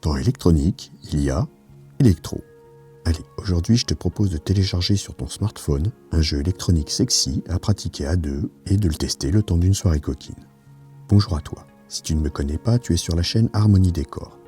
Dans électronique, il y a électro. Allez, aujourd'hui je te propose de télécharger sur ton smartphone un jeu électronique sexy à pratiquer à deux et de le tester le temps d'une soirée coquine. Bonjour à toi, si tu ne me connais pas, tu es sur la chaîne Harmonie Décor.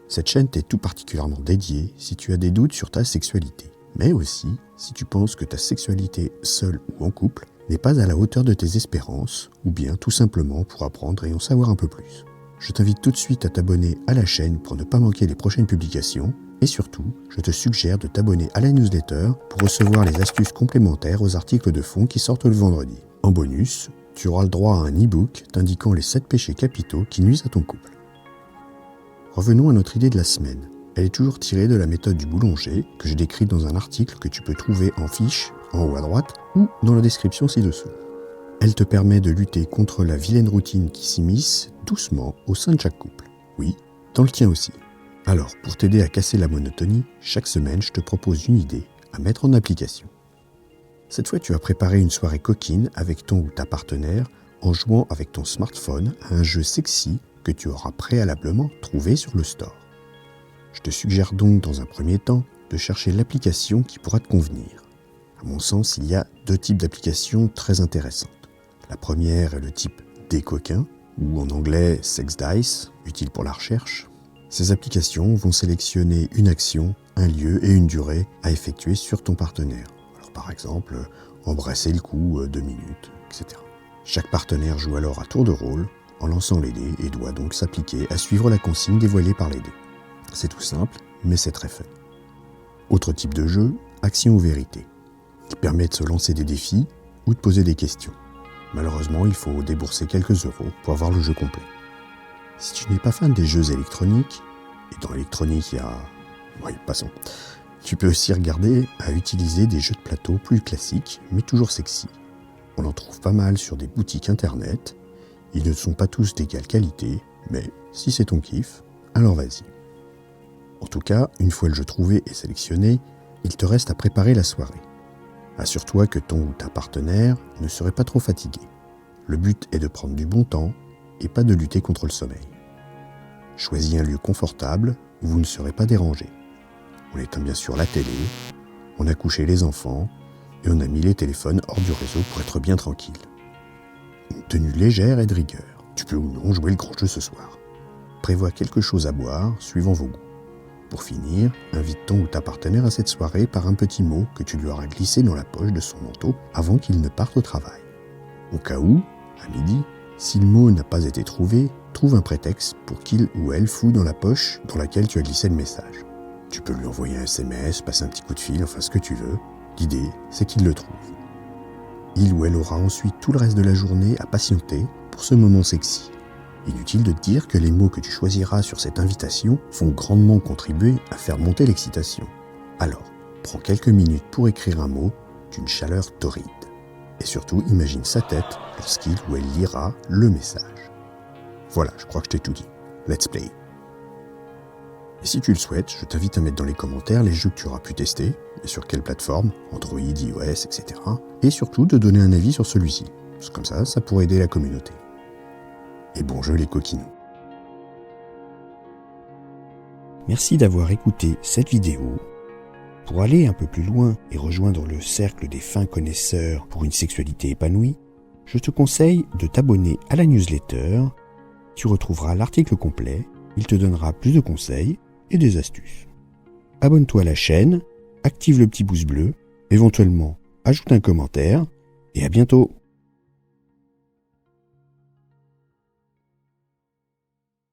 Cette chaîne t'est tout particulièrement dédiée si tu as des doutes sur ta sexualité, mais aussi si tu penses que ta sexualité seule ou en couple n'est pas à la hauteur de tes espérances, ou bien tout simplement pour apprendre et en savoir un peu plus. Je t'invite tout de suite à t'abonner à la chaîne pour ne pas manquer les prochaines publications, et surtout, je te suggère de t'abonner à la newsletter pour recevoir les astuces complémentaires aux articles de fond qui sortent le vendredi. En bonus, tu auras le droit à un e-book t'indiquant les 7 péchés capitaux qui nuisent à ton couple. Revenons à notre idée de la semaine. Elle est toujours tirée de la méthode du boulanger que je décris dans un article que tu peux trouver en fiche, en haut à droite, ou dans la description ci-dessous. Elle te permet de lutter contre la vilaine routine qui s'immisce doucement au sein de chaque couple. Oui, dans le tien aussi. Alors, pour t'aider à casser la monotonie, chaque semaine, je te propose une idée à mettre en application. Cette fois, tu as préparé une soirée coquine avec ton ou ta partenaire en jouant avec ton smartphone à un jeu sexy que tu auras préalablement trouvé sur le store. Je te suggère donc, dans un premier temps, de chercher l'application qui pourra te convenir. À mon sens, il y a 2 types d'applications très intéressantes. La première est le type des coquins, ou en anglais Sex Dice, utile pour la recherche. Ces applications vont sélectionner une action, un lieu et une durée à effectuer sur ton partenaire. Alors par exemple, embrasser le cou 2 minutes, etc. Chaque partenaire joue alors à tour de rôle en lançant les dés et doit donc s'appliquer à suivre la consigne dévoilée par les dés. C'est tout simple, mais c'est très fun. Autre type de jeu, action ou vérité, qui permet de se lancer des défis ou de poser des questions. Malheureusement, il faut débourser quelques euros pour avoir le jeu complet. Si tu n'es pas fan des jeux électroniques, et dans l'électronique il y a... Oui, passons. Tu peux aussi regarder à utiliser des jeux de plateau plus classiques, mais toujours sexy. On en trouve pas mal sur des boutiques internet. Ils ne sont pas tous d'égale qualité, mais si c'est ton kiff, alors vas-y. En tout cas, une fois le jeu trouvé et sélectionné, il te reste à préparer la soirée. Assure-toi que ton ou ta partenaire ne serait pas trop fatigué. Le but est de prendre du bon temps et pas de lutter contre le sommeil. Choisis un lieu confortable où vous ne serez pas dérangé. On éteint bien sûr la télé, on a couché les enfants et on a mis les téléphones hors du réseau pour être bien tranquille. Une tenue légère et de rigueur. Tu peux ou non jouer le grand jeu ce soir. Prévois quelque chose à boire suivant vos goûts. Pour finir, invite ton ou ta partenaire à cette soirée par un petit mot que tu lui auras glissé dans la poche de son manteau avant qu'il ne parte au travail. Au cas où, à midi, si le mot n'a pas été trouvé, trouve un prétexte pour qu'il ou elle fouille dans la poche dans laquelle tu as glissé le message. Tu peux lui envoyer un SMS, passer un petit coup de fil, enfin ce que tu veux. L'idée, c'est qu'il le trouve. Il ou elle aura ensuite tout le reste de la journée à patienter pour ce moment sexy. Inutile de te dire que les mots que tu choisiras sur cette invitation vont grandement contribuer à faire monter l'excitation. Alors, prends quelques minutes pour écrire un mot d'une chaleur torride. Et surtout, imagine sa tête lorsqu'il ou elle lira le message. Voilà, je crois que je t'ai tout dit. Let's play. Et si tu le souhaites, je t'invite à mettre dans les commentaires les jeux que tu auras pu tester, et sur quelle plateforme, Android, iOS, etc. Et surtout de donner un avis sur celui-ci. Parce que comme ça pourrait aider la communauté. Et bon jeu les coquinous. Merci d'avoir écouté cette vidéo. Pour aller un peu plus loin et rejoindre le cercle des fins connaisseurs pour une sexualité épanouie, je te conseille de t'abonner à la newsletter. Tu retrouveras l'article complet, il te donnera plus de conseils et des astuces. Abonne-toi à la chaîne, active le petit pouce bleu, éventuellement ajoute un commentaire et à bientôt.